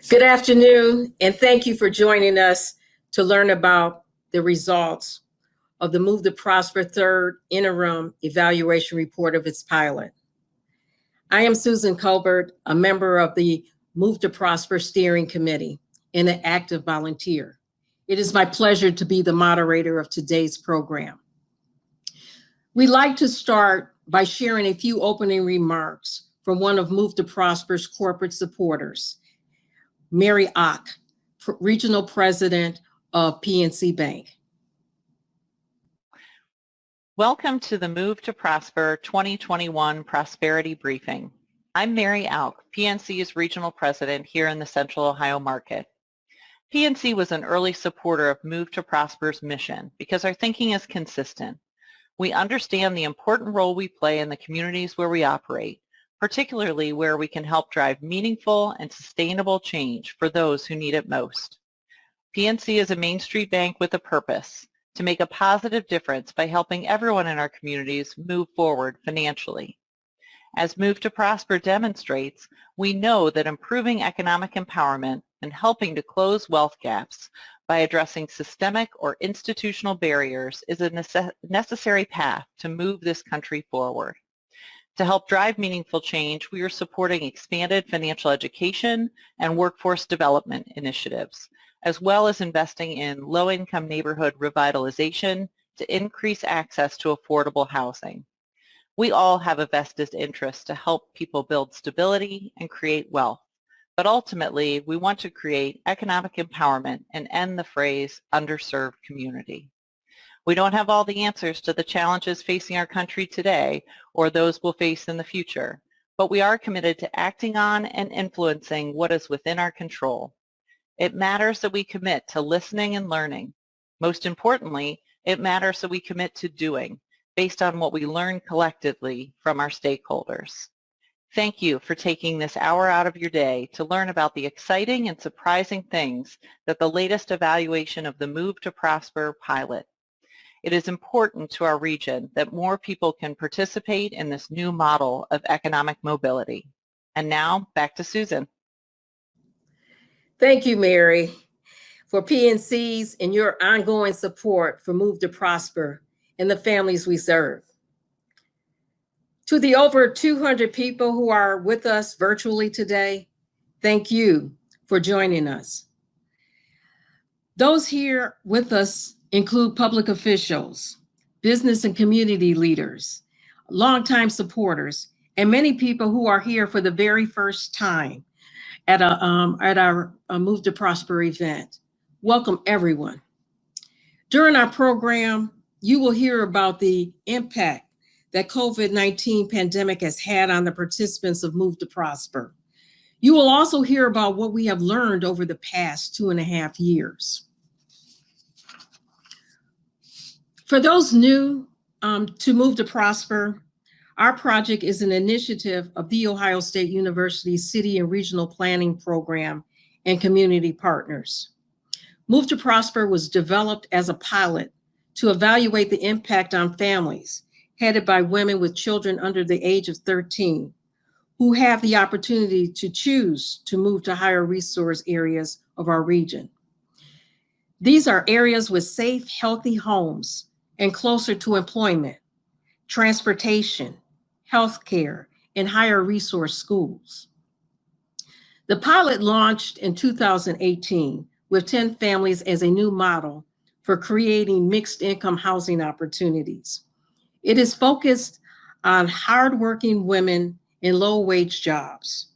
Good afternoon, and thank you for joining us to learn about the results of the Move to Prosper third interim evaluation report of its pilot. I am Susan Colbert, a member of the Move to Prosper Steering Committee and an active volunteer. It is my pleasure to be the moderator of today's program. We'd like to start by sharing a few opening remarks from one of Move to Prosper's corporate supporters, Mary Auch, Regional President of PNC Bank. Welcome to the Move to Prosper 2021 Prosperity Briefing. I'm Mary Auch, PNC's Regional President here in the Central Ohio market. PNC was an early supporter of Move to Prosper's mission because our thinking is consistent. We understand the important role we play in the communities where we operate, particularly where we can help drive meaningful and sustainable change for those who need it most. PNC is a Main Street bank with a purpose to make a positive difference by helping everyone in our communities move forward financially. As Move to Prosper demonstrates, we know that improving economic empowerment and helping to close wealth gaps by addressing systemic or institutional barriers is a necessary path to move this country forward. To help drive meaningful change, we are supporting expanded financial education and workforce development initiatives, as well as investing in low-income neighborhood revitalization to increase access to affordable housing. We all have a vested interest to help people build stability and create wealth, but ultimately we want to create economic empowerment and end the phrase underserved community. We don't have all the answers to the challenges facing our country today or those we'll face in the future, but we are committed to acting on and influencing what is within our control. It matters that we commit to listening and learning. Most importantly, it matters that we commit to doing based on what we learn collectively from our stakeholders. Thank you for taking this hour out of your day to learn about the exciting and surprising things that the latest evaluation of the Move to Prosper pilot. It is important to our region that more people can participate in this new model of economic mobility. And now, back to Susan. Thank you, Mary, for PNC's and your ongoing support for Move to Prosper and the families we serve. To the over 200 people who are with us virtually today, thank you for joining us. Those here with us include public officials, business and community leaders, longtime supporters, and many people who are here for the very first time at our Move to Prosper event. Welcome, everyone. During our program, you will hear about the impact that COVID-19 pandemic has had on the participants of Move to Prosper. You will also hear about what we have learned over the past 2.5 years. For those new to Move to Prosper, our project is an initiative of The Ohio State University City and Regional Planning Program and community partners. Move to Prosper was developed as a pilot to evaluate the impact on families headed by women with children under the age of 13 who have the opportunity to choose to move to higher resource areas of our region. These are areas with safe, healthy homes and closer to employment, transportation, healthcare, and higher resource schools. The pilot launched in 2018 with 10 families as a new model for creating mixed income housing opportunities. It is focused on hardworking women in low-wage jobs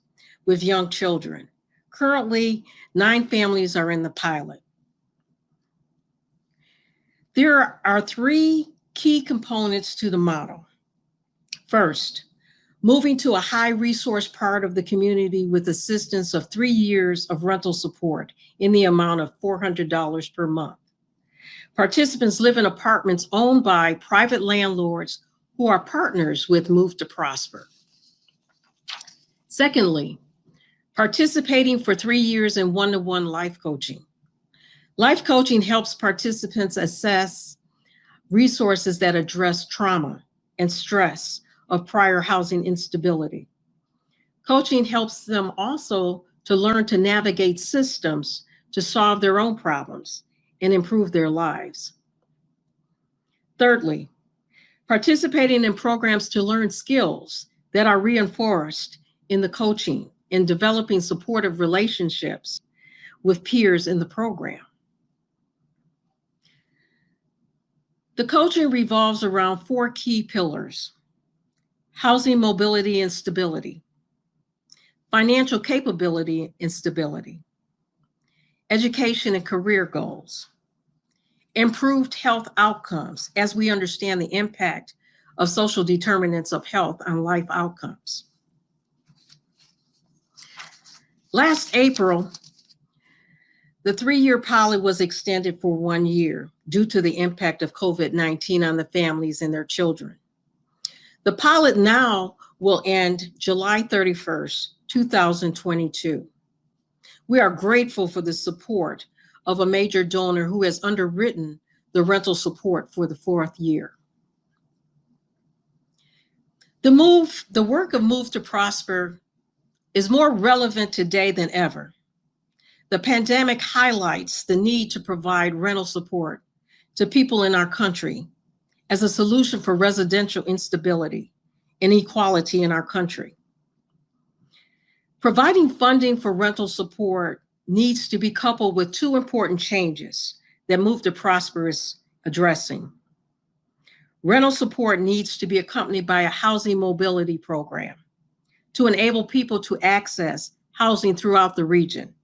with young children. Currently, 9 families are in the pilot. There are 3 key components to the model. First, moving to a high resource part of the community with assistance of 3 years of rental support in the amount of $400 per month. Participants live in apartments owned by private landlords who are partners with Move to Prosper. Secondly, participating for 3 years in one-to-one life coaching. Life coaching helps participants assess resources that address trauma and stress of prior housing instability. Coaching helps them also to learn to navigate systems to solve their own problems and improve their lives. Thirdly, participating in programs to learn skills that are reinforced in the coaching and developing supportive relationships with peers in the program. The coaching revolves around 4 key pillars: housing, mobility, and stability, financial capability and stability, education and career goals, improved health outcomes as we understand the impact of social determinants of health on life outcomes. Last April, the 3-year pilot was extended for 1 year due to the impact of COVID-19 on the families and their children. The pilot now will end July 31st, 2022. We are grateful for the support of a major donor who has underwritten the rental support for the 4th year. The work of Move to Prosper is more relevant today than ever. The pandemic highlights the need to provide rental support to people in our country as a solution for residential instability and inequality in our country. Providing funding for rental support needs to be coupled with 2 important changes that Move to Prosper is addressing. Rental support needs to be accompanied by a housing mobility program to enable people to access housing throughout the region,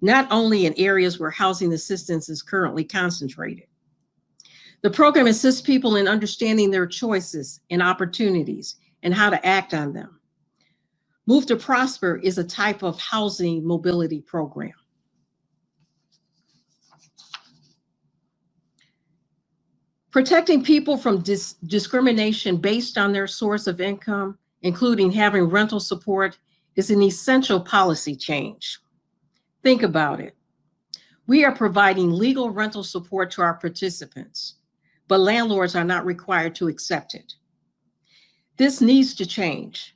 not only in areas where housing assistance is currently concentrated. The program assists people in understanding their choices and opportunities and how to act on them. Move to Prosper is a type of housing mobility program. Protecting people from discrimination based on their source of income, including having rental support, is an essential policy change. Think about it. We are providing legal rental support to our participants, but landlords are not required to accept it. This needs to change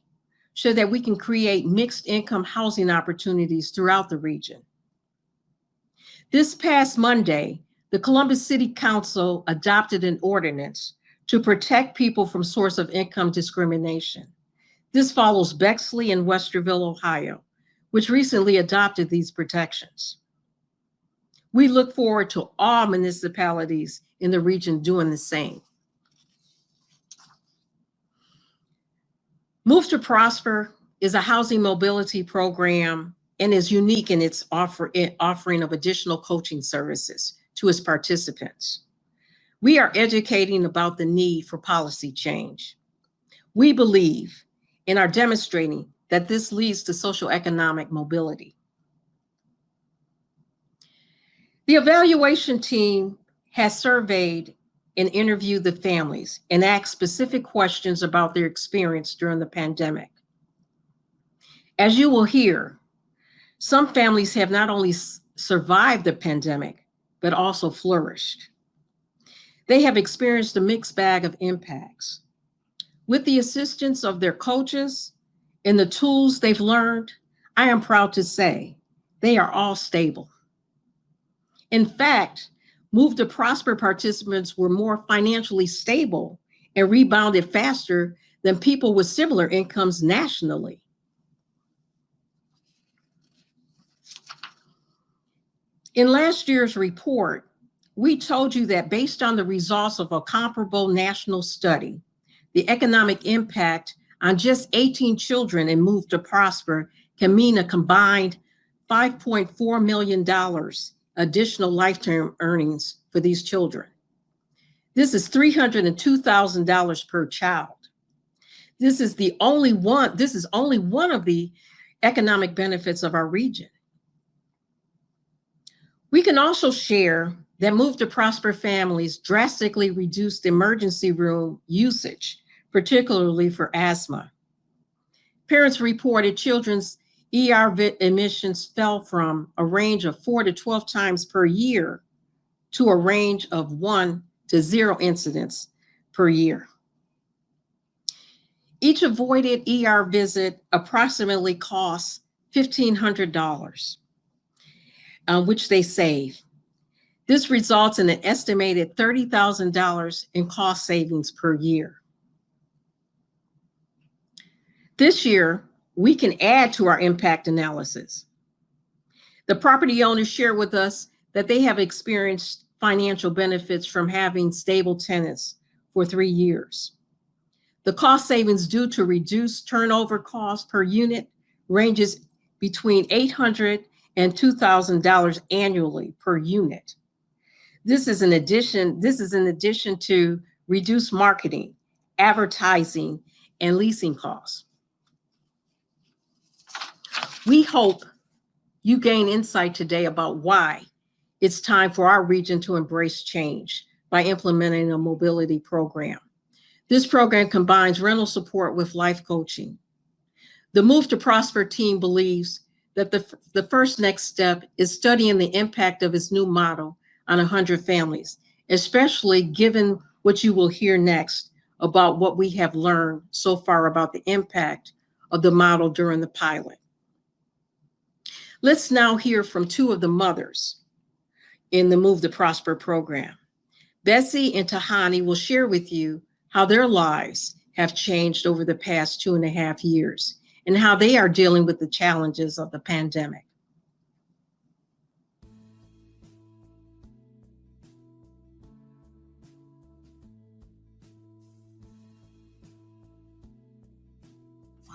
so that we can create mixed income housing opportunities throughout the region. This past Monday, the Columbus City Council adopted an ordinance to protect people from source of income discrimination. This follows Bexley and Westerville, Ohio, which recently adopted these protections. We look forward to all municipalities in the region doing the same. Move to Prosper is a housing mobility program and is unique in its offering of additional coaching services to its participants. We are educating about the need for policy change. We believe and are demonstrating that this leads to socioeconomic mobility. The evaluation team has surveyed and interviewed the families and asked specific questions about their experience during the pandemic. As you will hear, some families have not only survived the pandemic, but also flourished. They have experienced a mixed bag of impacts. With the assistance of their coaches and the tools they've learned, I am proud to say they are all stable. In fact, Move to Prosper participants were more financially stable and rebounded faster than people with similar incomes nationally. In last year's report, we told you that based on the results of a comparable national study, the economic impact on just 18 children in Move to Prosper can mean a combined $5.4 million additional lifetime earnings for these children. This is $302,000 per child. This is only one of the economic benefits of our region. We can also share that Move to Prosper families drastically reduced emergency room usage, particularly for asthma. Parents reported children's ER admissions fell from a range of 4 to 12 times per year to a range of 1 to 0 incidents per year. Each avoided ER visit approximately costs $1,500, which they save. This results in an estimated $30,000 in cost savings per year. This year, we can add to our impact analysis. The property owners share with us that they have experienced financial benefits from having stable tenants for 3 years. The cost savings due to reduced turnover costs per unit ranges between $800 and $2,000 annually per unit. This is in addition to reduced marketing, advertising, and leasing costs. We hope you gain insight today about why it's time for our region to embrace change by implementing a mobility program. This program combines rental support with life coaching. The Move to Prosper team believes that the first next step is studying the impact of its new model on 100 families, especially given what you will hear next about what we have learned so far about the impact of the model during the pilot. Let's now hear from two of the mothers in the Move to Prosper program. Bessie and Tahani will share with you how their lives have changed over the past 2.5 years and how they are dealing with the challenges of the pandemic.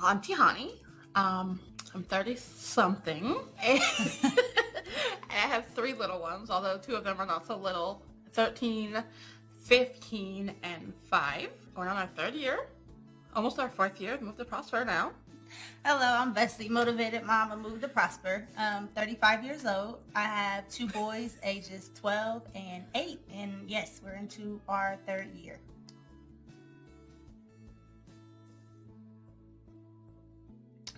I'm Tahani. I'm 30-something. I have 3 little ones, although 2 of them are not so little. 13, 15, and 5. We're on our 3rd year. Almost our 4th year. Move to Prosper now. Hello, I'm Bessie, motivated mom of Move to Prosper. 35 years old. I have 2 boys, ages 12 and 8. And yes, we're into our 3rd year.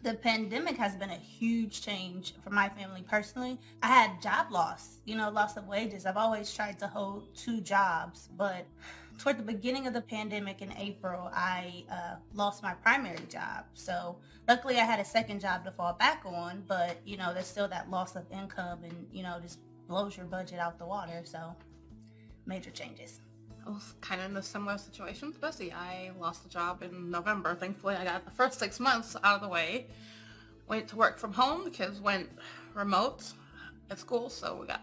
The pandemic has been a huge change for my family personally. I had job loss, loss of wages. I've always tried to hold 2 jobs, but toward the beginning of the pandemic in April, I lost my primary job. So luckily I had a second job to fall back on, but there's still that loss of income and, just blows your budget out the water. So major changes. I was kind of in a similar situation with Bessie. I lost a job in November. Thankfully, I got the first 6 months out of the way. Went to work from home. The kids went remote at school, so we got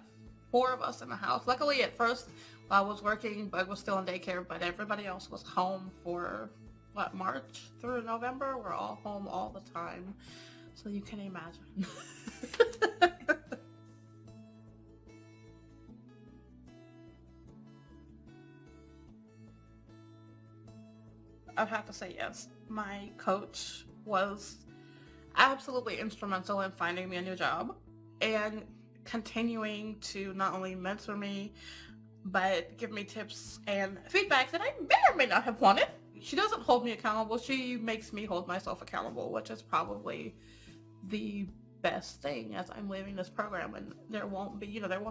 4 of us in the house. Luckily, at first, while I was working, Bug was still in daycare, but everybody else was home for, March through November? We're all home all the time, so you can imagine. I'd have to say yes. My coach was absolutely instrumental in finding me a new job and continuing to not only mentor me, but give me tips and feedback that I may or may not have wanted. She doesn't hold me accountable. She makes me hold myself accountable, which is probably the best thing as I'm leaving this program. And there won't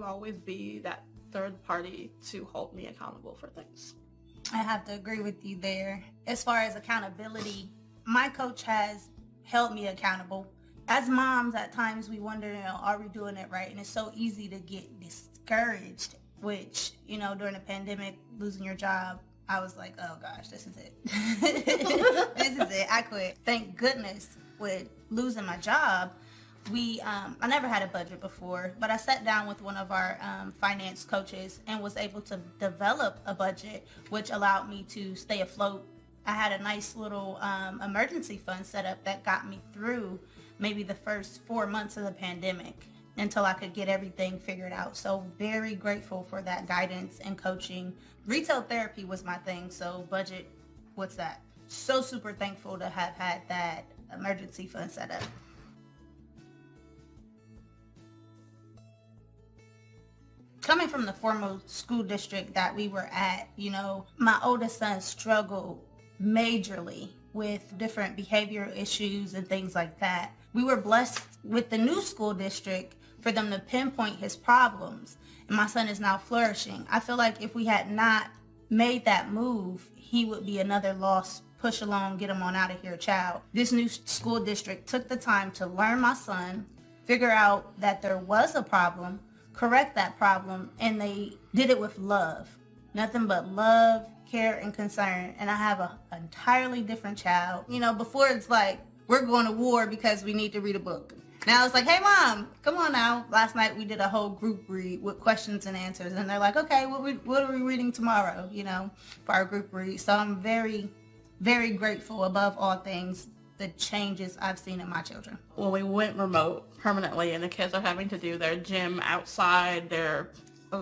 always be that third party to hold me accountable for things. I have to agree with you there. As far as accountability, my coach has held me accountable. As moms, at times we wonder, are we doing it right? And it's so easy to get discouraged, which, during the pandemic, losing your job, I was like, oh gosh, this is it. This is it. I quit. Thank goodness with losing my job, I never had a budget before, but I sat down with one of our finance coaches and was able to develop a budget, which allowed me to stay afloat. I had a nice little emergency fund set up that got me through maybe the first 4 months of the pandemic until I could get everything figured out. So very grateful for that guidance and coaching. Retail therapy was my thing, so budget, what's that? So super thankful to have had that emergency fund set up. Coming from the formal school district that we were at, my oldest son struggled majorly with different behavioral issues and things like that. We were blessed with the new school district for them to pinpoint his problems, and my son is now flourishing. I feel like if we had not made that move, he would be another lost push along, get them on out of here child. This new school district took the time to learn my son, figure out that there was a problem, correct that problem, and they did it with love. Nothing but love, care, and concern. And I have an entirely different child. You know, before it's like, we're going to war because we need to read a book. Now it's like, hey mom, come on now. Last night we did a whole group read with questions and answers. And they're like, okay, what are we reading tomorrow, you know, for our group read. So I'm very, very grateful above all things, the changes I've seen in my children. Well, we went remote permanently and the kids are having to do their gym outside,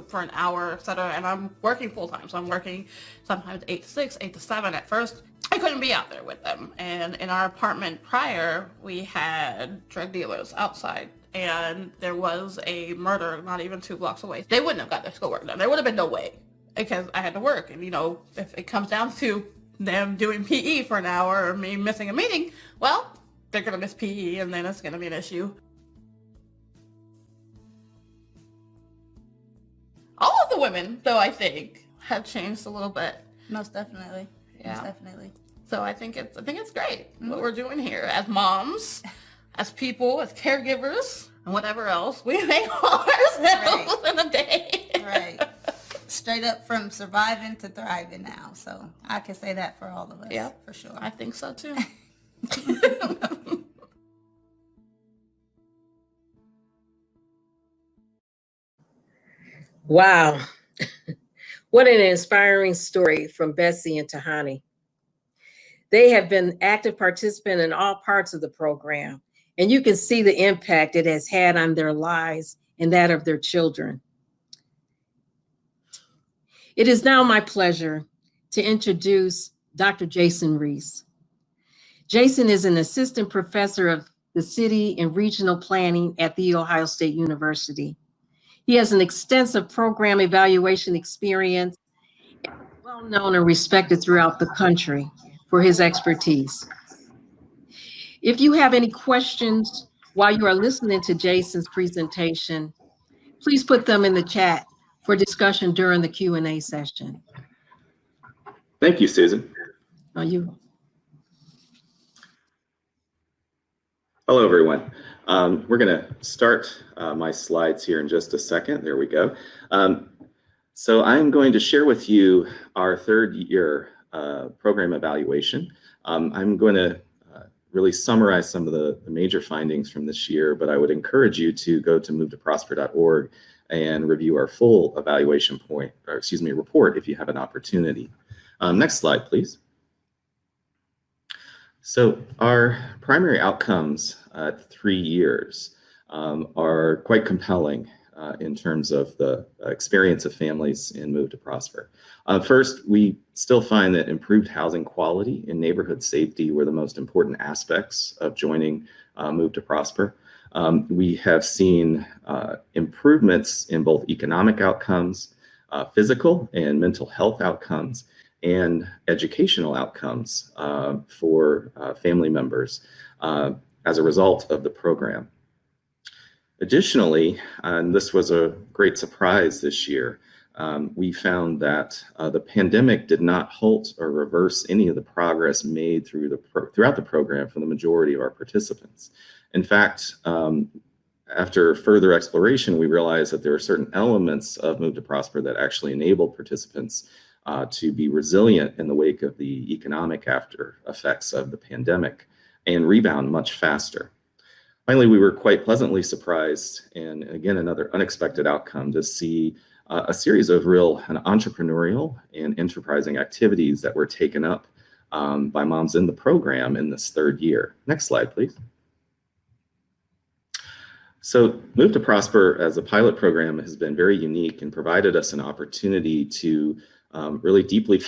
for an hour, etc. And I'm working full time. So I'm working sometimes 8 to 6, 8 to 7. At first, I couldn't be out there with them. And in our apartment prior, we had drug dealers outside. And there was a murder not even 2 blocks away. They wouldn't have got their schoolwork done. There would have been no way because I had to work. And, you know, if it comes down to them doing PE for an hour or me missing a meeting, well, they're going to miss PE and then it's going to be an issue. All of the women, though, I think, have changed a little bit. Most definitely. Yeah. Most definitely. So I think it's great what we're doing here as moms, as people, as caregivers, and whatever else we make ourselves in a day. Right. Straight up from surviving to thriving now. So I can say that for all of us. Yeah, for sure. I think so too. Wow. What an inspiring story from Bessie and Tahani. They have been active participants in all parts of the program, and you can see the impact it has had on their lives and that of their children. It is now my pleasure to introduce Dr. Jason Reece. Jason is an assistant professor of the city and regional planning at The Ohio State University. He has an extensive program evaluation experience, and is well known and respected throughout the country for his expertise. If you have any questions while you are listening to Jason's presentation, please put them in the chat for discussion during the Q&A session. Thank you, Susan. You. Hello, everyone. We're going to start my slides here in just a second. There we go. So I'm going to share with you our third year program evaluation. I'm going to really summarize some of the major findings from this year, but I would encourage you to go to movetoprosper.org and review our full evaluation report if you have an opportunity. Next slide, please. So our primary outcomes at 3 years are quite compelling in terms of the experience of families in Move to Prosper. First, we still find that improved housing quality and neighborhood safety were the most important aspects of joining Move to Prosper. We have seen improvements in both economic outcomes, physical and mental health outcomes, and educational outcomes for family members as a result of the program. Additionally, and this was a great surprise this year, we found that the pandemic did not halt or reverse any of the progress made throughout the program for the majority of our participants. In fact, after further exploration, we realized that there are certain elements of Move to Prosper that actually enabled participants to be resilient in the wake of the economic after effects of the pandemic and rebound much faster. Finally, we were quite pleasantly surprised, and again, another unexpected outcome, to see a series of real entrepreneurial and enterprising activities that were taken up by moms in the program in this third year. Next slide, please. So Move to Prosper as a pilot program has been very unique and provided us an opportunity to really deeply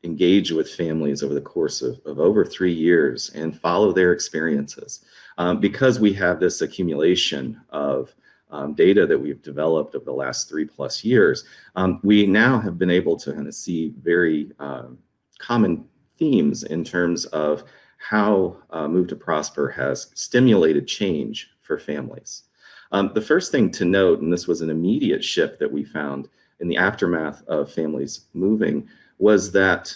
engage with families over the course of over 3 years and follow their experiences. Because we have this accumulation of data that we've developed over the last 3+ years, we now have been able to kind of see very common themes in terms of how Move to Prosper has stimulated change for families. The first thing to note, and this was an immediate shift that we found in the aftermath of families moving, was that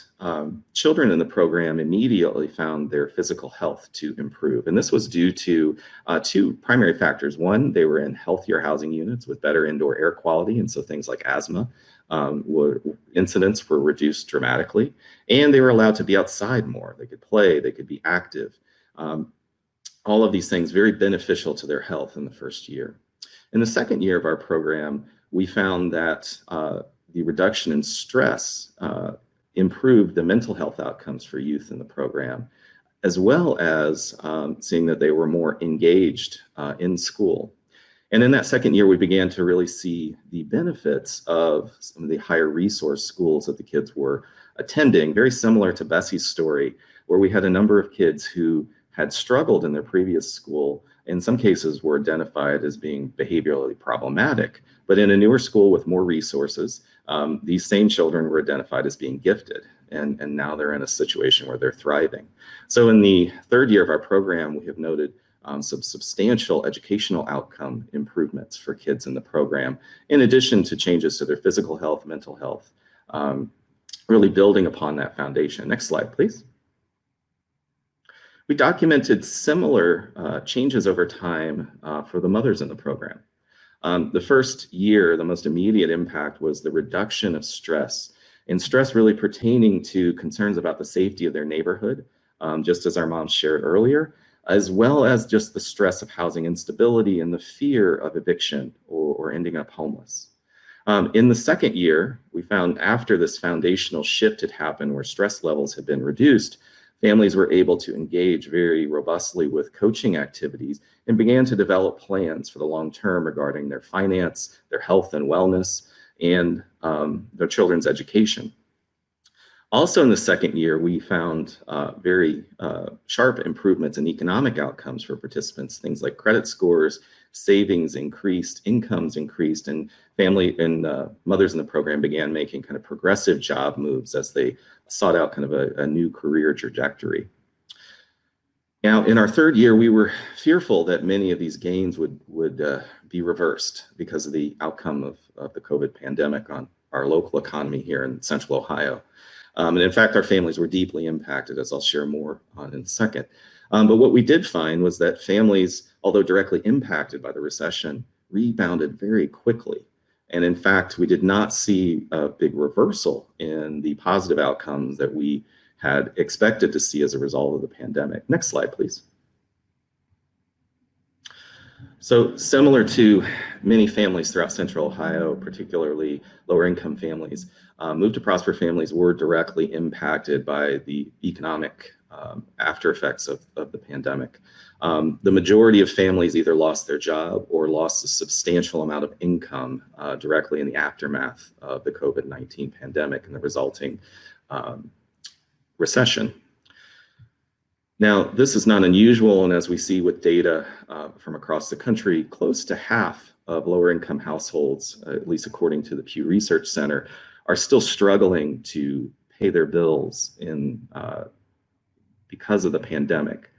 children in the program immediately found their physical health to improve. And this was due to two primary factors. One, they were in healthier housing units with better indoor air quality, and so things like asthma incidents were reduced dramatically, and they were allowed to be outside more. They could play, they could be active. All of these things very beneficial to their health in the first year. In the second year of our program, we found that the reduction in stress improved the mental health outcomes for youth in the program, as well as seeing that they were more engaged in school. And in that second year, we began to really see the benefits of some of the higher resource schools that the kids were attending, very similar to Bessie's story, where we had a number of kids who had struggled in their previous school, in some cases were identified as being behaviorally problematic. But in a newer school with more resources, these same children were identified as being gifted, and now they're in a situation where they're thriving. So in the third year of our program, we have noted some substantial educational outcome improvements for kids in the program, in addition to changes to their physical health, mental health, really building upon that foundation. Next slide, please. We documented similar changes over time for the mothers in the program. The first year, the most immediate impact was the reduction of stress, and stress really pertaining to concerns about the safety of their neighborhood, just as our moms shared earlier, as well as just the stress of housing instability and the fear of eviction or ending up homeless. In the second year, we found after this foundational shift had happened where stress levels had been reduced, families were able to engage very robustly with coaching activities and began to develop plans for the long term regarding their finance, their health and wellness, and their children's education. Also in the second year, we found very sharp improvements in economic outcomes for participants, things like credit scores, savings increased, incomes increased, and family and mothers in the program began making kind of progressive job moves as they sought out kind of a new career trajectory. Now, in our third year, we were fearful that many of these gains would be reversed because of the outcome of the COVID pandemic on our local economy here in Central Ohio. And in fact, our families were deeply impacted, as I'll share more on in a second. But what we did find was that families, although directly impacted by the recession, rebounded very quickly. And in fact, we did not see a big reversal in the positive outcomes that we had expected to see as a result of the pandemic. Next slide, please. So similar to many families throughout Central Ohio, particularly lower income families, Move to Prosper families were directly impacted by the economic after effects of the pandemic. The majority of families either lost their job or lost a substantial amount of income directly in the aftermath of the COVID-19 pandemic and the resulting recession. Now, this is not unusual, and as we see with data from across the country, close to half of lower income households, at least according to the Pew Research Center, are still struggling to pay their bills because of the pandemic.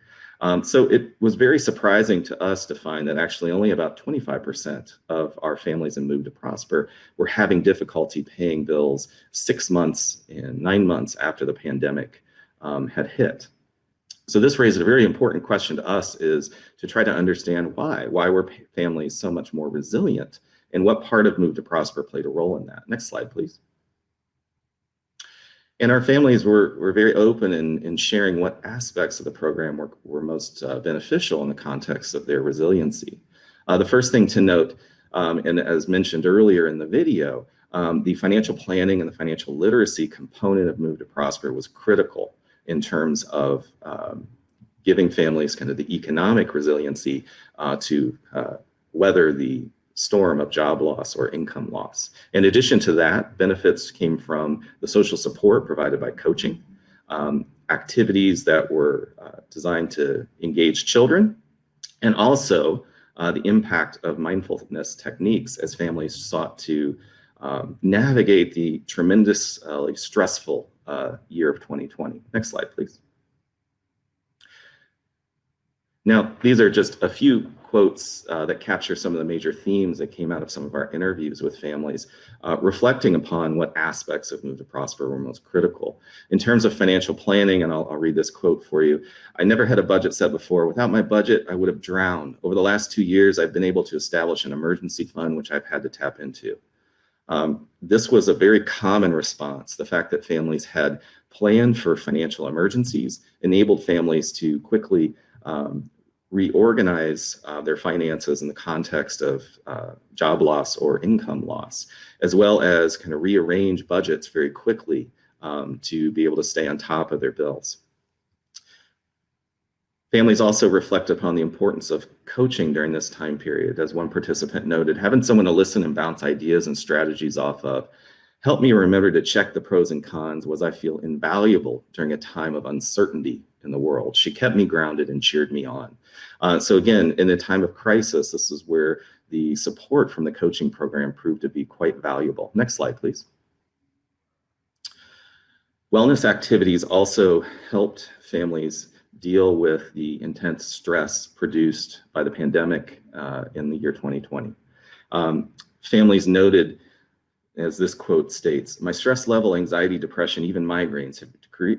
So it was very surprising to us to find that actually only about 25% of our families in Move to Prosper were having difficulty paying bills 6 months and 9 months after the pandemic had hit. So this raised a very important question to us, is to try to understand why were families so much more resilient, and what part of Move to Prosper played a role in that. Next slide, please. And our families were very open in sharing what aspects of the program were most beneficial in the context of their resiliency. The first thing to note, and as mentioned earlier in the video, the financial planning and the financial literacy component of Move to Prosper was critical in terms of giving families kind of the economic resiliency to weather the storm of job loss or income loss. In addition to that, benefits came from the social support provided by coaching, activities that were designed to engage children, and also the impact of mindfulness techniques as families sought to navigate the tremendously stressful year of 2020. Next slide, please. Now, these are just a few quotes that capture some of the major themes that came out of some of our interviews with families, reflecting upon what aspects of Move to Prosper were most critical. In terms of financial planning, and I'll read this quote for you, "I never had a budget set before. Without my budget, I would have drowned. Over the last 2 years, I've been able to establish an emergency fund, which I've had to tap into." This was a very common response. The fact that families had planned for financial emergencies enabled families to quickly reorganize their finances in the context of job loss or income loss, as well as kind of rearrange budgets very quickly to be able to stay on top of their bills. Families also reflect upon the importance of coaching during this time period. As one participant noted, having someone to listen and bounce ideas and strategies off of helped me remember to check the pros and cons, was I feel invaluable during a time of uncertainty in the world. She kept me grounded and cheered me on. So again, in a time of crisis, this is where the support from the coaching program proved to be quite valuable. Next slide, please. Wellness activities also helped families deal with the intense stress produced by the pandemic in the year 2020. Families noted, as this quote states, "My stress level, anxiety, depression, even migraines have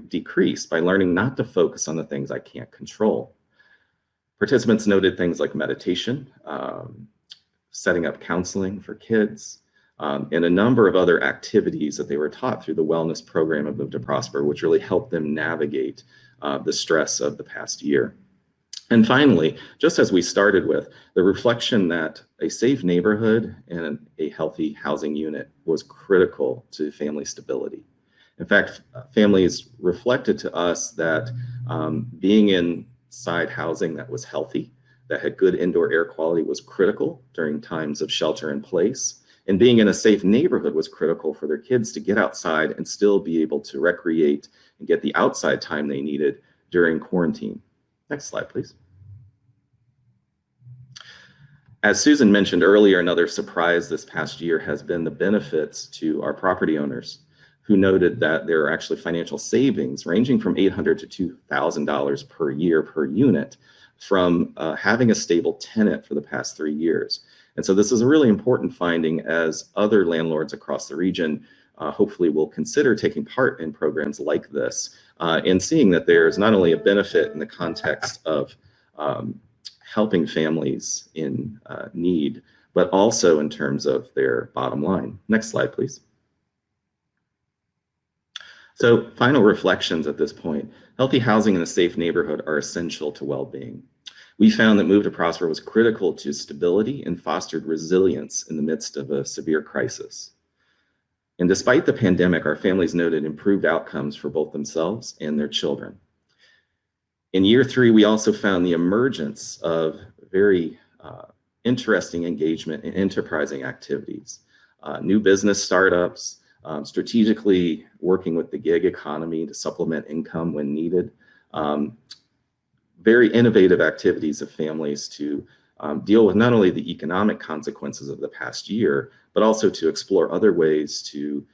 decreased by learning not to focus on the things I can't control." Participants noted things like meditation, setting up counseling for kids, and a number of other activities that they were taught through the wellness program of Move to Prosper, which really helped them navigate the stress of the past year. And finally, just as we started with, the reflection that a safe neighborhood and a healthy housing unit was critical to family stability. In fact, families reflected to us that being inside housing that was healthy, that had good indoor air quality, was critical during times of shelter in place. And being in a safe neighborhood was critical for their kids to get outside and still be able to recreate and get the outside time they needed during quarantine. Next slide, please. As Susan mentioned earlier, another surprise this past year has been the benefits to our property owners, who noted that there are actually financial savings ranging from $800 to $2,000 per year per unit from having a stable tenant for the past 3 years. And so this is a really important finding, as other landlords across the region hopefully will consider taking part in programs like this, and seeing that there's not only a benefit in the context of helping families in need, but also in terms of their bottom line. Next slide, please. So final reflections at this point. Healthy housing in a safe neighborhood are essential to well-being. We found that Move to Prosper was critical to stability and fostered resilience in the midst of a severe crisis. And despite the pandemic, our families noted improved outcomes for both themselves and their children. In year 3, we also found the emergence of very interesting engagement in enterprising activities, new business startups, strategically working with the gig economy to supplement income when needed, very innovative activities of families to deal with not only the economic consequences of the past year, but also to explore other ways to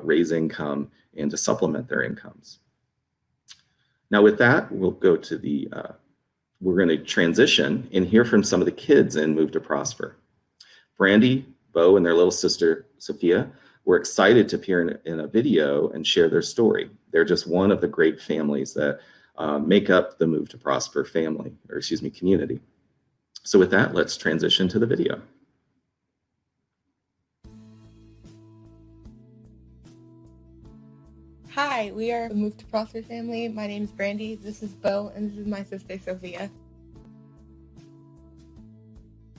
raise income and to supplement their incomes. Now with that, we'll go to the, we're going to transition and hear from some of the kids in Move to Prosper. Brandy, Bo, and their little sister, Sophia, were excited to appear in a video and share their story. They're just one of the great families that make up the Move to Prosper family, or excuse me, community. So with that, let's transition to the video. Hi, we are the Move to Prosper family. My name is Brandy, this is Bo, and this is my sister Sophia.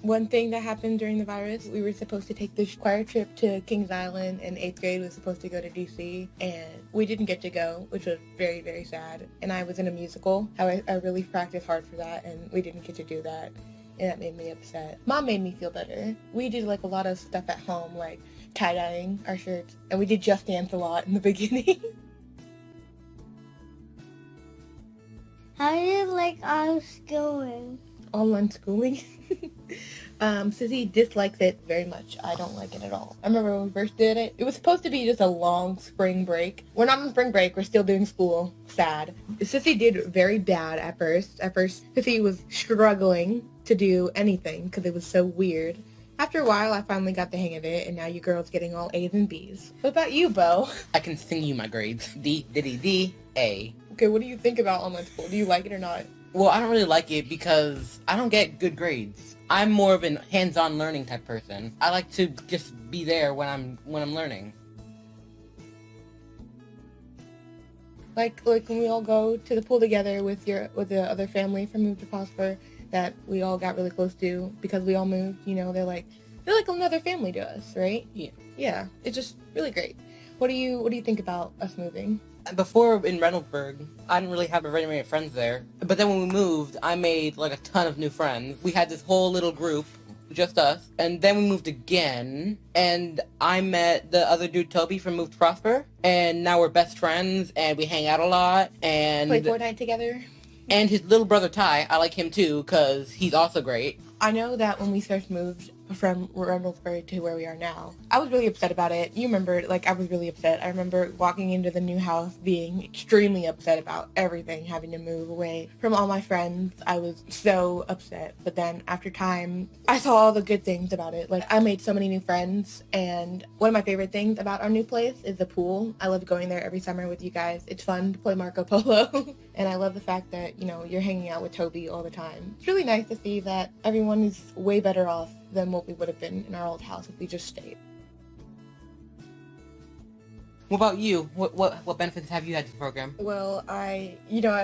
One thing that happened during the virus, we were supposed to take this choir trip to Kings Island in 8th grade. We were supposed to go to DC, and we didn't get to go, which was very, very sad. And I was in a musical. I really practiced hard for that, and we didn't get to do that, and that made me upset. Mom made me feel better. We did like a lot of stuff at home, like tie-dyeing our shirts, and we did Just Dance a lot in the beginning. How do you like our schooling? Online schooling. Sissy dislikes it very much. I don't like it at all. I remember when we first did it, it was supposed to be just a long spring break. We're not on spring break, we're still doing school. Sad. Sissy did very bad at first. At first, Sissy was struggling to do anything because it was so weird. After a while, I finally got the hang of it, and now you girls getting all A's and B's. What about you, Bo? I can sing you my grades. D, diddy, D, A. Okay, what do you think about online school? Do you like it or not? Well, I don't really like it because I don't get good grades. I'm more of a hands-on learning type person. I like to just be there when I'm learning. Like when we all go to the pool together with the other family from Move to Prosper that we all got really close to because we all moved, you know, they're like another family to us, right? Yeah. Yeah, it's just really great. What do you think about us moving? Before in Reynoldsburg, I didn't really have very many friends there. But then when we moved, I made like a ton of new friends. We had this whole little group, just us. And then we moved again, and I met the other dude, Toby, from Move to Prosper. And now we're best friends, and we hang out a lot. And Play Fortnite together? And his little brother, Ty, I like him too, because he's also great. I know that when we first moved from Reynoldsburg to where we are now, I was really upset about it. You remember, I was really upset. I remember walking into the new house being extremely upset about everything, having to move away from all my friends. I was so upset. But then after time, I saw all the good things about it. I made so many new friends, and one of my favorite things about our new place is the pool. I love going there every summer with you guys. It's fun to play Marco Polo. And I love the fact that, you're hanging out with Toby all the time. It's really nice to see that everyone is way better off than what we would have been in our old house if we just stayed. What about you? What benefits have you had to the program? Well, I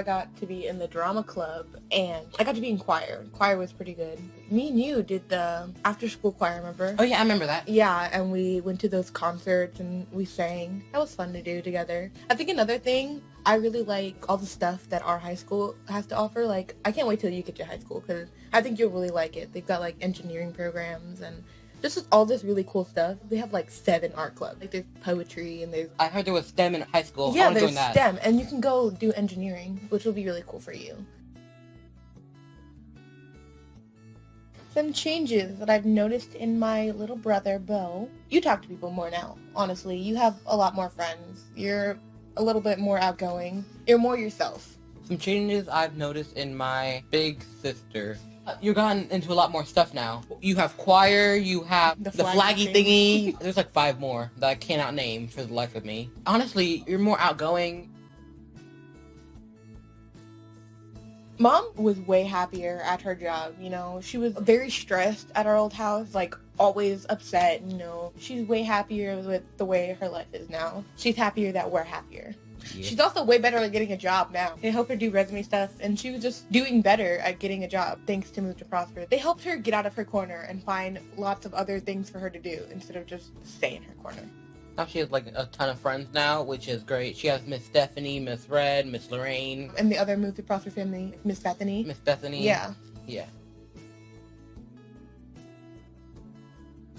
got to be in the drama club, and I got to be in choir. Choir was pretty good. Me and you did the after-school choir, remember? Oh yeah, I remember that. Yeah, and we went to those concerts, and we sang. That was fun to do together. I think another thing, I really like all the stuff that our high school has to offer. I can't wait till you get to high school, because I think you'll really like it. They've got, engineering programs, and just all this really cool stuff. They have 7 art clubs. There's poetry and there's... I heard there was STEM in high school. Yeah, there's STEM, and you can go do engineering, which will be really cool for you. Some changes that I've noticed in my little brother, Bo. You talk to people more now, honestly. You have a lot more friends. You're a little bit more outgoing. You're more yourself. Some changes I've noticed in my big sister. You've gotten into a lot more stuff now. You have choir, you have the flaggy thingy. There's 5 more that I cannot name for the life of me. Honestly, you're more outgoing. Mom was way happier at her job, She was very stressed at our old house, always upset, She's way happier with the way her life is now. She's happier that we're happier. Yeah. She's also way better at getting a job now. They helped her do resume stuff, and she was just doing better at getting a job thanks to Move to Prosper. They helped her get out of her corner and find lots of other things for her to do instead of just stay in her corner. Now she has a ton of friends now, which is great. She has Miss Stephanie, Miss Red, Miss Lorraine. And the other Move to Prosper family, Miss Bethany. Miss Bethany. Yeah. Yeah.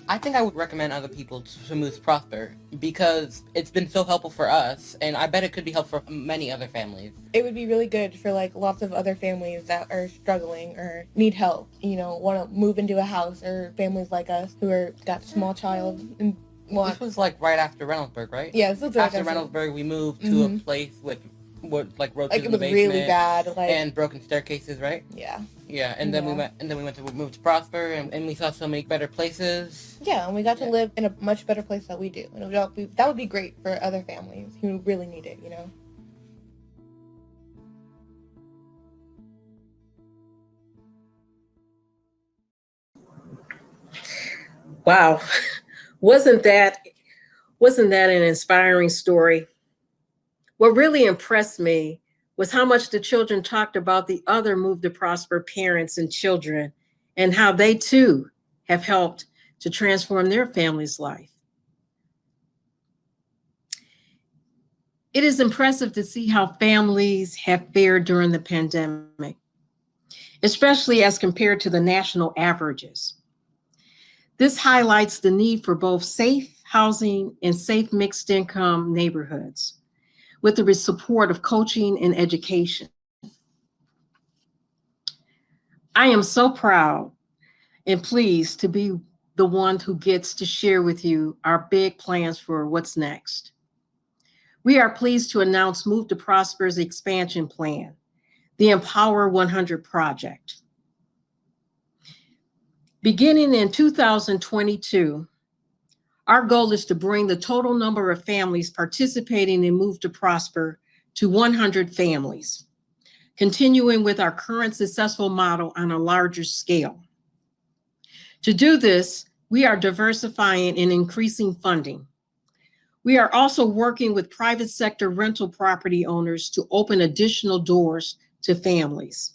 I think I would recommend other people to Move to Prosper because it's been so helpful for us, and I bet it could be helpful for many other families. It would be really good for lots of other families that are struggling or need help, want to move into a house, or families like us who got small child and this was right after Reynoldsburg, right? Yeah, this was after Reynoldsburg. We moved to a place with roaches in the basement. It was really bad, and broken staircases, right? Yeah. Yeah, and then we went to Move to Prosper, and we saw so many better places. Yeah, and we got to live in a much better place that we do, and that would be great for other families who really need it, Wow. Wasn't that an inspiring story? What really impressed me was how much the children talked about the other Move to Prosper parents and children, and how they too have helped to transform their family's life. It is impressive to see how families have fared during the pandemic, especially as compared to the national averages. This highlights the need for both safe housing and safe mixed income neighborhoods, with the support of coaching and education. I am so proud and pleased to be the one who gets to share with you our big plans for what's next. We are pleased to announce Move to Prosper's expansion plan, the Empower 100 project. Beginning in 2022, our goal is to bring the total number of families participating in Move to Prosper to 100 families, continuing with our current successful model on a larger scale. To do this, we are diversifying and increasing funding. We are also working with private sector rental property owners to open additional doors to families.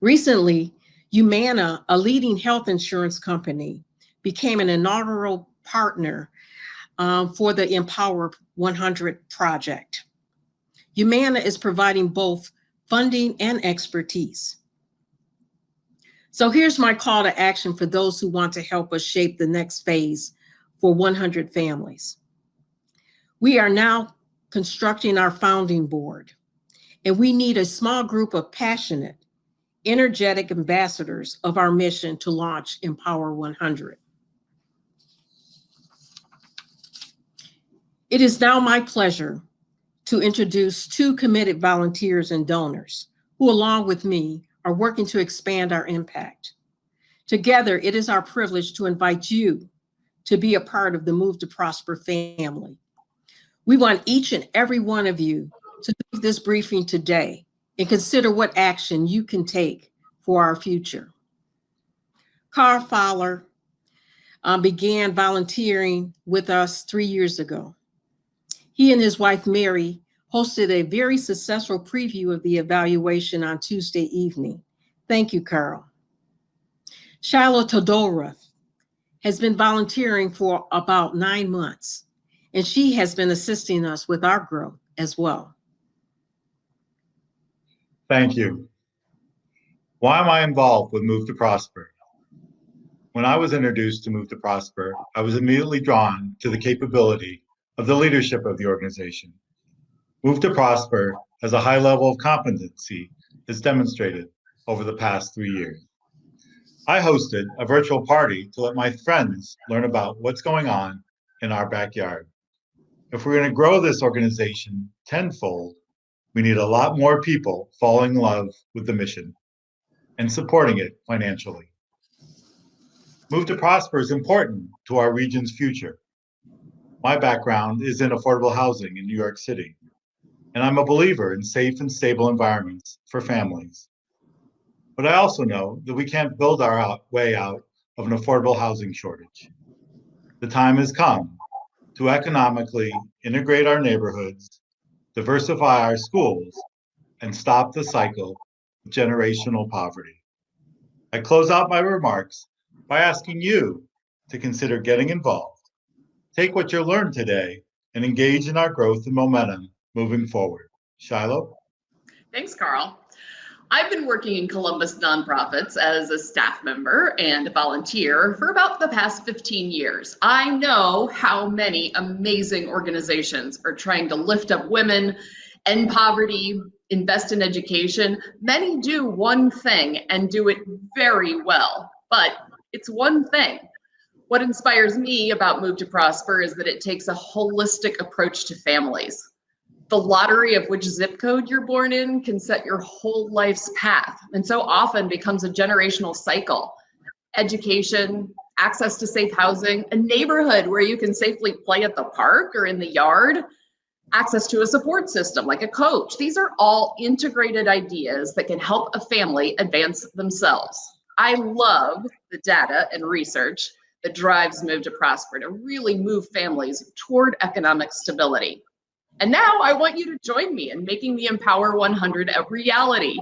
Recently, Humana, a leading health insurance company, became an inaugural partner for the Empower 100 project. Humana is providing both funding and expertise. So here's my call to action for those who want to help us shape the next phase for 100 families. We are now constructing our founding board, and we need a small group of passionate, energetic ambassadors of our mission to launch Empower 100. It is now my pleasure to introduce two committed volunteers and donors who, along with me, are working to expand our impact. Together, it is our privilege to invite you to be a part of the Move to Prosper family. We want each and every one of you to leave this briefing today and consider what action you can take for our future. Carl Fowler began volunteering with us 3 years ago. He and his wife, Mary, hosted a very successful preview of the evaluation on Tuesday evening. Thank you, Carl. Shiloh Todorath has been volunteering for about 9 months, and she has been assisting us with our growth as well. Thank you. Why am I involved with Move to Prosper? When I was introduced to Move to Prosper, I was immediately drawn to the capability of the leadership of the organization. Move to Prosper has a high level of competency as demonstrated over the past 3 years. I hosted a virtual party to let my friends learn about what's going on in our backyard. If we're going to grow this organization tenfold, we need a lot more people falling in love with the mission and supporting it financially. Move to Prosper is important to our region's future. My background is in affordable housing in New York City, and I'm a believer in safe and stable environments for families. But I also know that we can't build our way out of an affordable housing shortage. The time has come to economically integrate our neighborhoods, diversify our schools, and stop the cycle of generational poverty. I close out my remarks by asking you to consider getting involved. Take what you learned today and engage in our growth and momentum moving forward. Shiloh? Thanks, Carl. I've been working in Columbus nonprofits as a staff member and a volunteer for about the past 15 years. I know how many amazing organizations are trying to lift up women, end poverty, invest in education. Many do one thing and do it very well, but it's one thing. What inspires me about Move to Prosper is that it takes a holistic approach to families. The lottery of which zip code you're born in can set your whole life's path, and so often becomes a generational cycle. Education, access to safe housing, a neighborhood where you can safely play at the park or in the yard, access to a support system like a coach. These are all integrated ideas that can help a family advance themselves. I love the data and research that drives Move to Prosper to really move families toward economic stability. And now I want you to join me in making the Empower 100 a reality.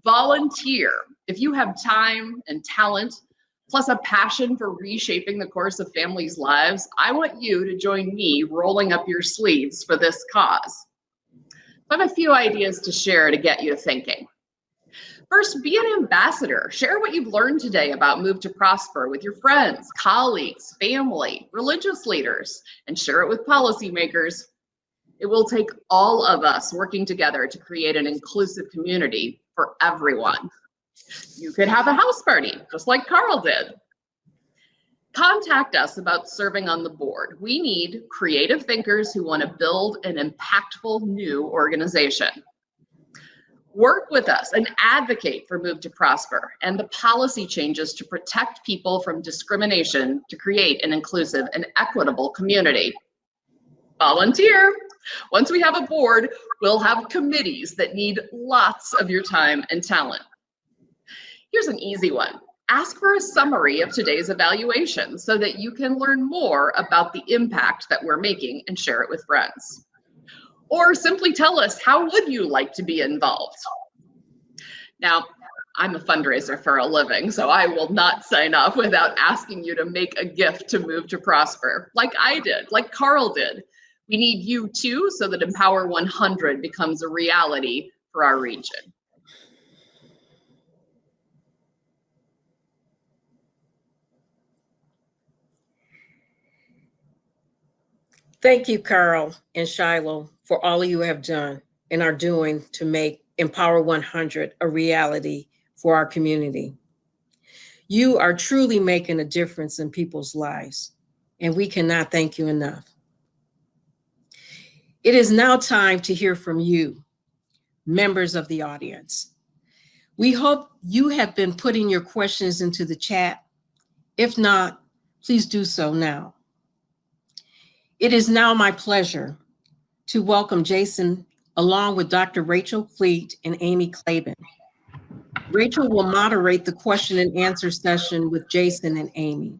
Volunteer. If you have time and talent, plus a passion for reshaping the course of families' lives, I want you to join me rolling up your sleeves for this cause. I have a few ideas to share to get you thinking. First, be an ambassador. Share what you've learned today about Move to Prosper with your friends, colleagues, family, religious leaders, and share it with policymakers. It will take all of us working together to create an inclusive community for everyone. You could have a house party, just like Carl did. Contact us about serving on the board. We need creative thinkers who want to build an impactful new organization. Work with us and advocate for Move to Prosper and the policy changes to protect people from discrimination to create an inclusive and equitable community. Volunteer. Once we have a board, we'll have committees that need lots of your time and talent. Here's an easy one. Ask for a summary of today's evaluation so that you can learn more about the impact that we're making and share it with friends. Or simply tell us, how would you like to be involved? Now, I'm a fundraiser for a living, so I will not sign off without asking you to make a gift to Move to Prosper, like I did, like Carl did. We need you too, so that Empower 100 becomes a reality for our region. Thank you, Carl and Shiloh, for all you have done and are doing to make Empower 100 a reality for our community. You are truly making a difference in people's lives, and we cannot thank you enough. It is now time to hear from you, members of the audience. We hope you have been putting your questions into the chat. If not, please do so now. It is now my pleasure to welcome Jason along with Dr. Rachel Fleet and Amy Claiborne. Rachel will moderate the question and answer session with Jason and Amy.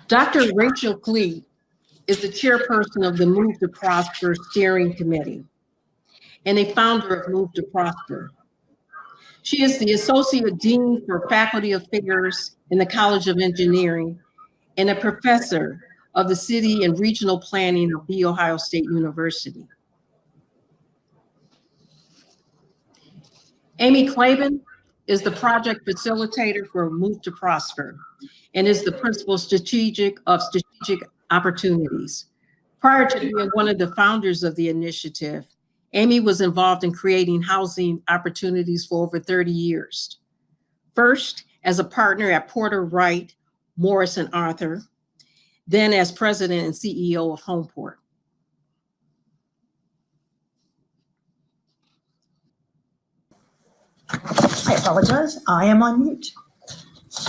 Dr. Rachel Fleet is the chairperson of the Move to Prosper Steering Committee and a founder of Move to Prosper. She is the Associate Dean for Faculty Affairs in the College of Engineering and a professor of the City and Regional Planning of The Ohio State University. Amy Claiborne is the project facilitator for Move to Prosper and is the principal strategic opportunities. Prior to being one of the founders of the initiative, Amy was involved in creating housing opportunities for over 30 years. First, as a partner at Porter Wright, Morris and Arthur, then as president and CEO of Homeport. I apologize, I am on mute.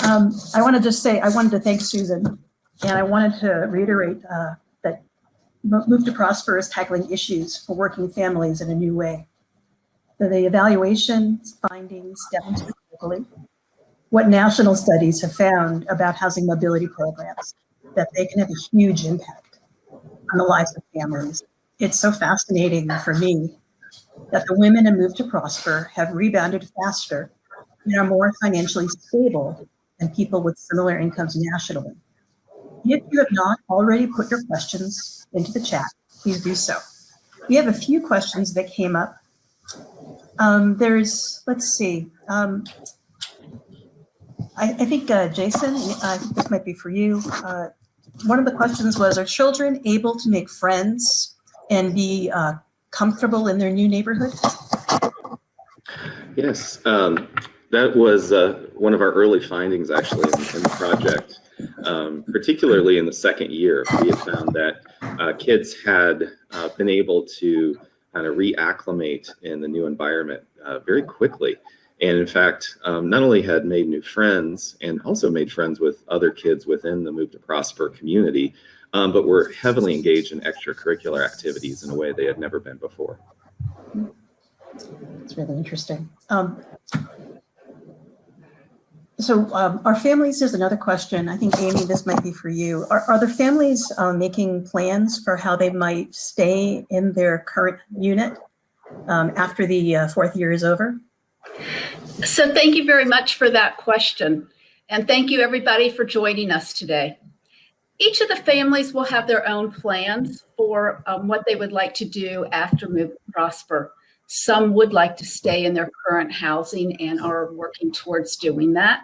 I wanted to thank Susan, and I wanted to reiterate that Move to Prosper is tackling issues for working families in a new way. The evaluation findings demonstrate locally what national studies have found about housing mobility programs, that they can have a huge impact on the lives of families. It's so fascinating for me that the women in Move to Prosper have rebounded faster and are more financially stable than people with similar incomes nationally. If you have not already put your questions into the chat, please do so. We have a few questions that came up. Let's see. I think, Jason, I think this might be for you. One of the questions was, are children able to make friends and be comfortable in their new neighborhood? Yes, that was one of our early findings actually in the project. Particularly in the second year, we had found that kids had been able to kind of reacclimate in the new environment very quickly. And in fact, not only had made new friends and also made friends with other kids within the Move to Prosper community, but were heavily engaged in extracurricular activities in a way they had never been before. It's really interesting. So are families, there's another question. I think, Amy, this might be for you. Are the families making plans for how they might stay in their current unit after the fourth year is over? So thank you very much for that question. And thank you everybody for joining us today. Each of the families will have their own plans for what they would like to do after Move to Prosper. Some would like to stay in their current housing and are working towards doing that.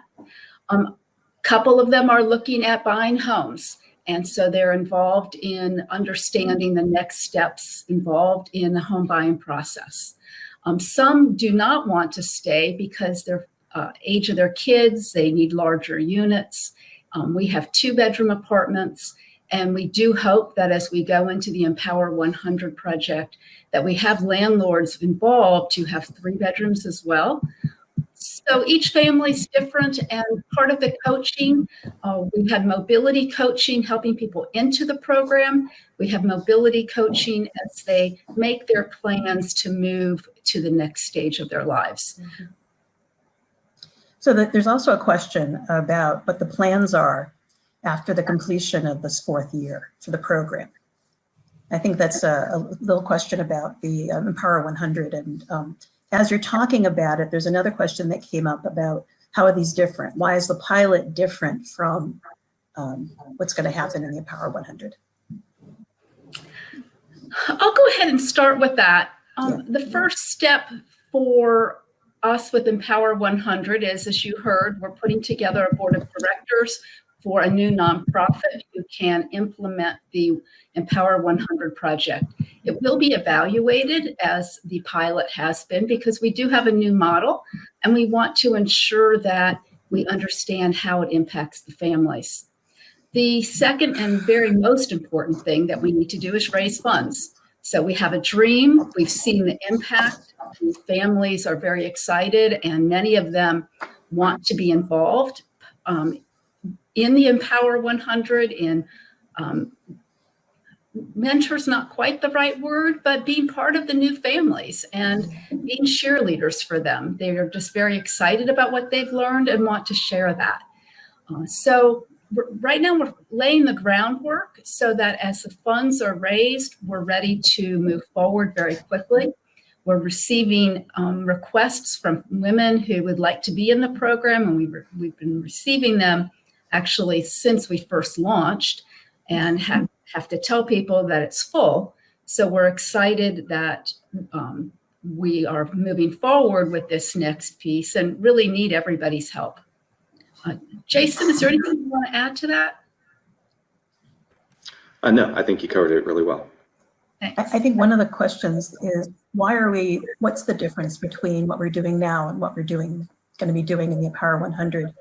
A couple of them are looking at buying homes. And so they're involved in understanding the next steps involved in the home buying process. Some do not want to stay because their age of their kids, they need larger units. We have 2-bedroom apartments, and we do hope that as we go into the Empower 100 project, that we have landlords involved to have 3 bedrooms as well. So each family's different, and part of the coaching, we had mobility coaching, helping people into the program. We have mobility coaching as they make their plans to move to the next stage of their lives. So there's also a question about what the plans are after the completion of this 4th year for the program. I think that's a little question about the Empower 100. And as you're talking about it, there's another question that came up about how are these different? Why is the pilot different from what's going to happen in the Empower 100? I'll go ahead and start with that. The first step for us with Empower 100 is, as you heard, we're putting together a board of directors for a new nonprofit who can implement the Empower 100 project. It will be evaluated as the pilot has been, because we do have a new model and we want to ensure that we understand how it impacts the families. The second and very most important thing that we need to do is raise funds. So we have a dream, we've seen the impact, the families are very excited, and many of them want to be involved in the Empower 100, in mentors, not quite the right word, but being part of the new families and being cheerleaders for them. They are just very excited about what they've learned and want to share that. So right now we're laying the groundwork so that as the funds are raised, we're ready to move forward very quickly. We're receiving requests from women who would like to be in the program, and we've been receiving them actually since we first launched, and have to tell people that it's full. So we're excited that we are moving forward with this next piece and really need everybody's help. Jason, is there anything you want to add to that? No, I think you covered it really well. I think one of the questions is, what's the difference between what we're doing now and what we're going to be doing in the Empower 100,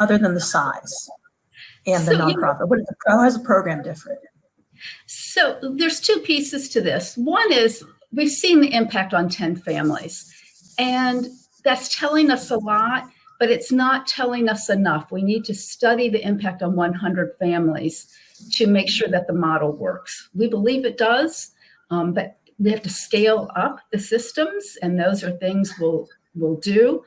other than the size and the nonprofit? How is the program different? So there's 2 pieces to this. One is we've seen the impact on 10 families, and that's telling us a lot, but it's not telling us enough. We need to study the impact on 100 families to make sure that the model works. We believe it does, but we have to scale up the systems, and those are things we'll do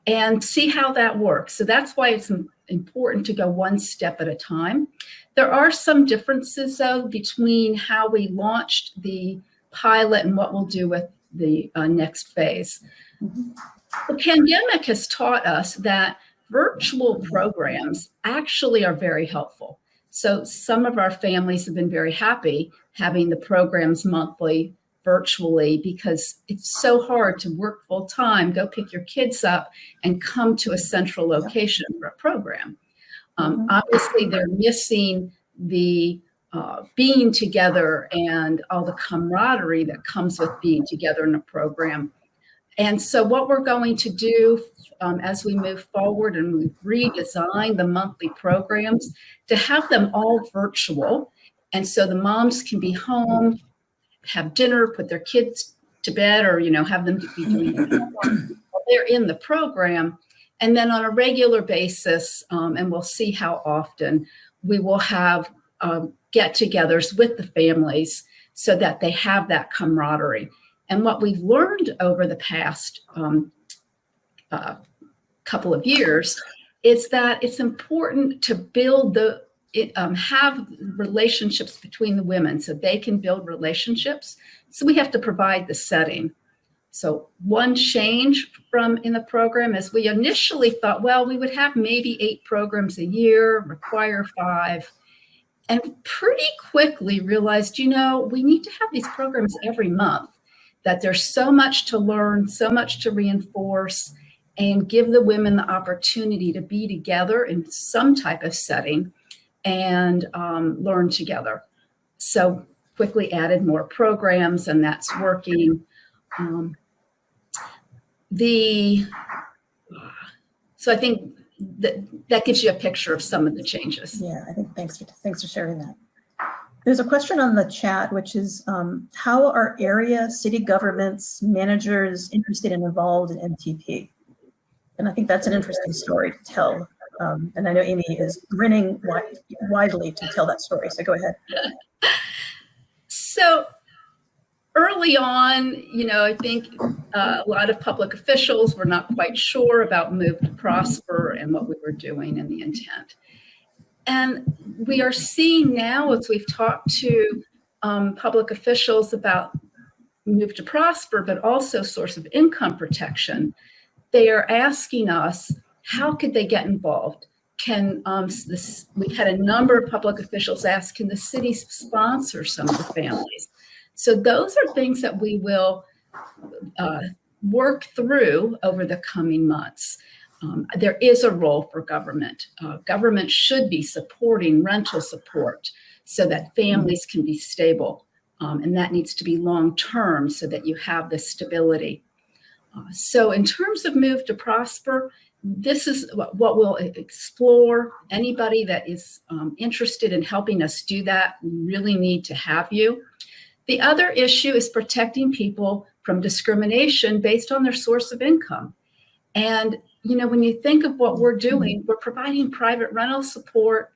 and see how that works. So that's why it's important to go one step at a time. There are some differences, though, between how we launched the pilot and what we'll do with the next phase. The pandemic has taught us that virtual programs actually are very helpful. So some of our families have been very happy having the programs monthly virtually, because it's so hard to work full time, go pick your kids up, and come to a central location for a program. Obviously, they're missing the being together and all the camaraderie that comes with being together in a program. And so what we're going to do as we move forward, and we've redesigned the monthly programs to have them all virtual. And so the moms can be home, have dinner, put their kids to bed, or, have them to be doing homework while they're in the program. And then on a regular basis, and we'll see how often, we will have get-togethers with the families so that they have that camaraderie. And what we've learned over the past couple of years is that it's important to build have relationships between the women so they can build relationships. So we have to provide the setting. So one change in the program is we initially thought, well, we would have maybe 8 programs a year, require 5, and pretty quickly realized, we need to have these programs every month, that there's so much to learn, so much to reinforce, and give the women the opportunity to be together in some type of setting and learn together. So quickly added more programs, and that's working. So I think that gives you a picture of some of the changes. Yeah, I think thanks for sharing that. There's a question on the chat, which is how are area city governments, managers interested and involved in MTP? And I think that's an interesting story to tell. And I know Amy is grinning widely to tell that story. So go ahead. So early on, I think a lot of public officials were not quite sure about Move to Prosper and what we were doing and the intent. And we are seeing now, as we've talked to public officials about Move to Prosper, but also source of income protection, they are asking us, how could they get involved? We've had a number of public officials ask, can the city sponsor some of the families? So those are things that we will work through over the coming months. There is a role for government. Government should be supporting rental support so that families can be stable. And that needs to be long-term so that you have the stability. So in terms of Move to Prosper, this is what we'll explore. Anybody that is interested in helping us do that, we really need to have you. The other issue is protecting people from discrimination based on their source of income. And when you think of what we're doing, we're providing private rental support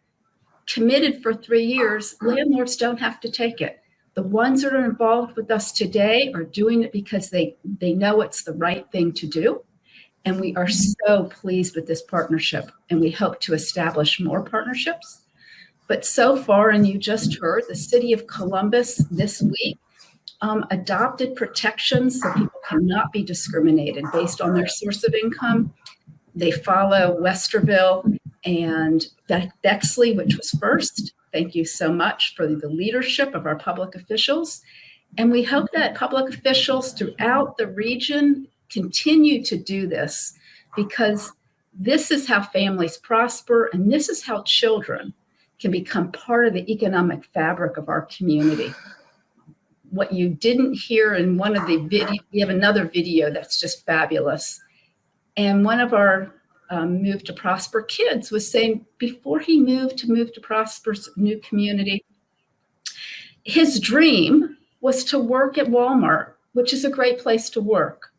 committed for 3 years. Landlords don't have to take it. The ones that are involved with us today are doing it because they know it's the right thing to do. And we are so pleased with this partnership, and we hope to establish more partnerships. But so far, and you just heard, the city of Columbus this week adopted protections so people cannot be discriminated based on their source of income. They follow Westerville and Bexley, which was first. Thank you so much for the leadership of our public officials. And we hope that public officials throughout the region continue to do this, because this is how families prosper, and this is how children can become part of the economic fabric of our community. What you didn't hear in one of the videos, we have another video that's just fabulous. And one of our Move to Prosper kids was saying before he moved to Move to Prosper's new community, his dream was to work at Walmart, which is a great place to work.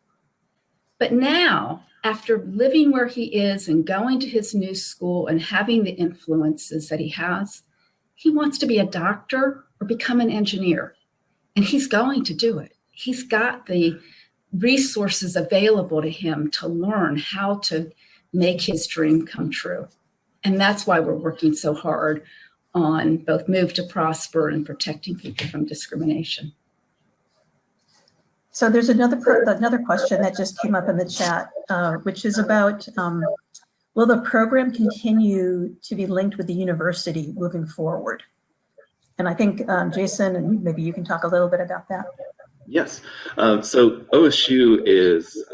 But now, after living where he is and going to his new school and having the influences that he has, he wants to be a doctor or become an engineer. And he's going to do it. He's got the resources available to him to learn how to make his dream come true. And that's why we're working so hard on both Move to Prosper and protecting people from discrimination. So there's another question that just came up in the chat, which is about, will the program continue to be linked with the university moving forward? And I think, Jason, and maybe you can talk a little bit about that. Yes. So OSU is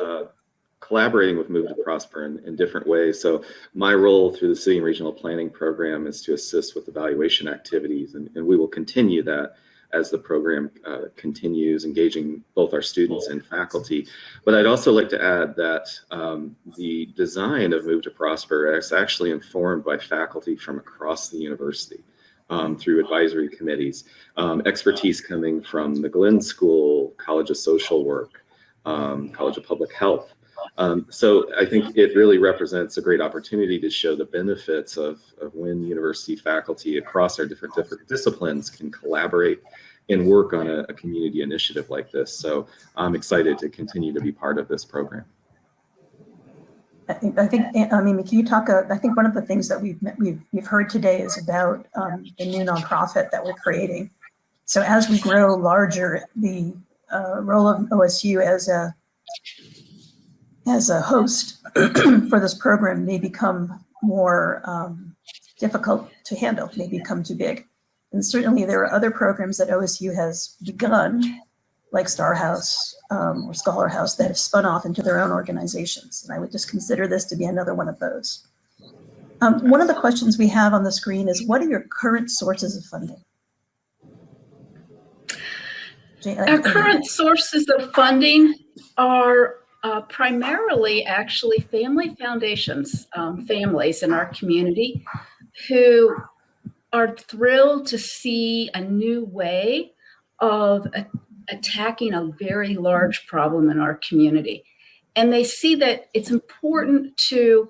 collaborating with Move to Prosper in different ways. So my role through the City and Regional Planning Program is to assist with evaluation activities, and we will continue that as the program continues, engaging both our students and faculty. But I'd also like to add that the design of Move to Prosper is actually informed by faculty from across the university through advisory committees, expertise coming from the Glenn School, College of Social Work, College of Public Health. So I think it really represents a great opportunity to show the benefits of when university faculty across our different disciplines can collaborate and work on a community initiative like this. So I'm excited to continue to be part of this program. I think, can you talk? I think one of the things that we've heard today is about the new nonprofit that we're creating. So as we grow larger, the role of OSU as a host for this program may become more difficult to handle, may become too big. And certainly there are other programs that OSU has begun, like Star House or Scholar House, that have spun off into their own organizations. And I would just consider this to be another one of those. One of the questions we have on the screen is, what are your current sources of funding? Our current sources of funding are primarily actually family foundations, families in our community who are thrilled to see a new way of attacking a very large problem in our community. And they see that it's important to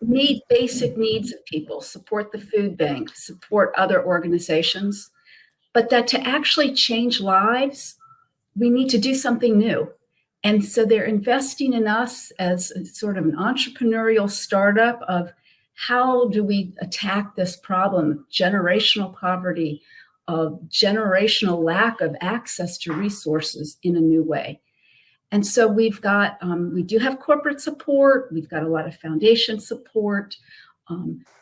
meet basic needs of people, support the food bank, support other organizations, but that to actually change lives, we need to do something new. And so they're investing in us as sort of an entrepreneurial startup of how do we attack this problem of generational poverty, of generational lack of access to resources in a new way. And so we've got, we do have corporate support. We've got a lot of foundation support.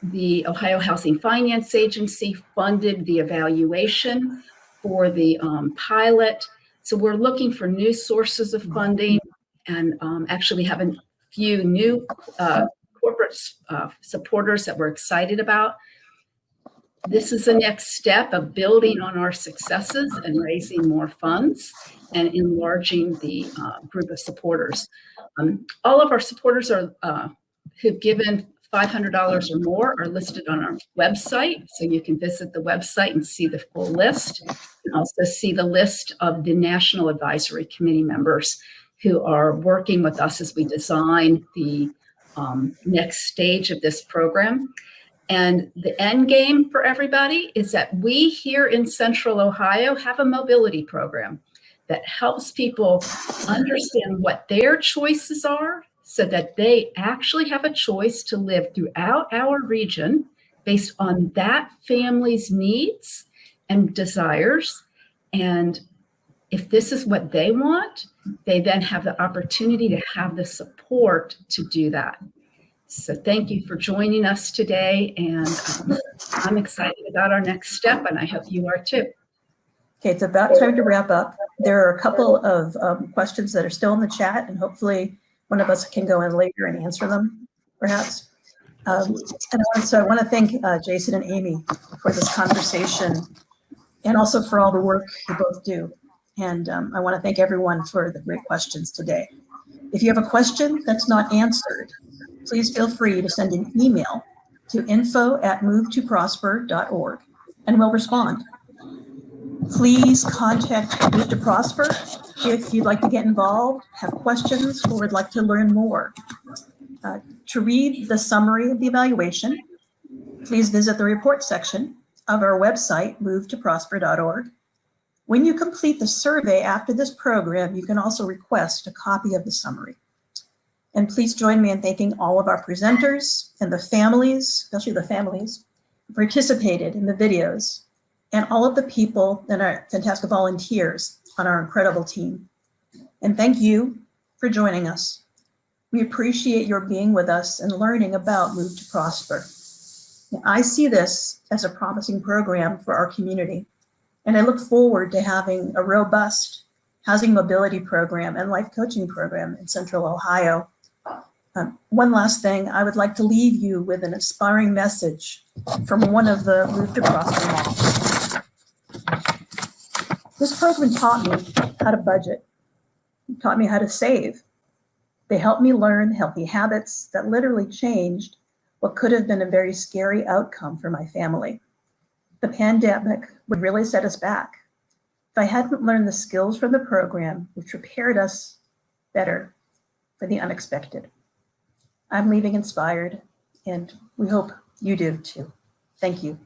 The Ohio Housing Finance Agency funded the evaluation for the pilot. So we're looking for new sources of funding, and actually we have a few new corporate supporters that we're excited about. This is the next step of building on our successes and raising more funds and enlarging the group of supporters. All of our supporters are who've given $500 or more are listed on our website. So you can visit the website and see the full list, and also see the list of the National Advisory Committee members who are working with us as we design the next stage of this program. And the end game for everybody is that we here in Central Ohio have a mobility program that helps people understand what their choices are so that they actually have a choice to live throughout our region based on that family's needs and desires. And if this is what they want, they then have the opportunity to have the support to do that. So thank you for joining us today, and I'm excited about our next step, and I hope you are too. Okay, it's about time to wrap up. There are a couple of questions that are still in the chat, and hopefully one of us can go in later and answer them, perhaps. And so I want to thank Jason and Amy for this conversation, and also for all the work you both do. And I want to thank everyone for the great questions today. If you have a question that's not answered, please feel free to send an email to info@movetoprosper.org, and we'll respond. Please contact Move to Prosper if you'd like to get involved, have questions, or would like to learn more. To read the summary of the evaluation, please visit the report section of our website, movetoprosper.org. When you complete the survey after this program, you can also request a copy of the summary. And please join me in thanking all of our presenters and the families, especially the families, who participated in the videos, and all of the people that are fantastic volunteers on our incredible team. And thank you for joining us. We appreciate your being with us and learning about Move to Prosper. I see this as a promising program for our community, and I look forward to having a robust housing mobility program and life coaching program in Central Ohio. One last thing, I would like to leave you with an inspiring message from one of the Move to Prosper moms. This program taught me how to budget, it taught me how to save. They helped me learn healthy habits that literally changed what could have been a very scary outcome for my family. The pandemic would really set us back if I hadn't learned the skills from the program, which prepared us better for the unexpected. I'm leaving inspired, and we hope you do too. Thank you.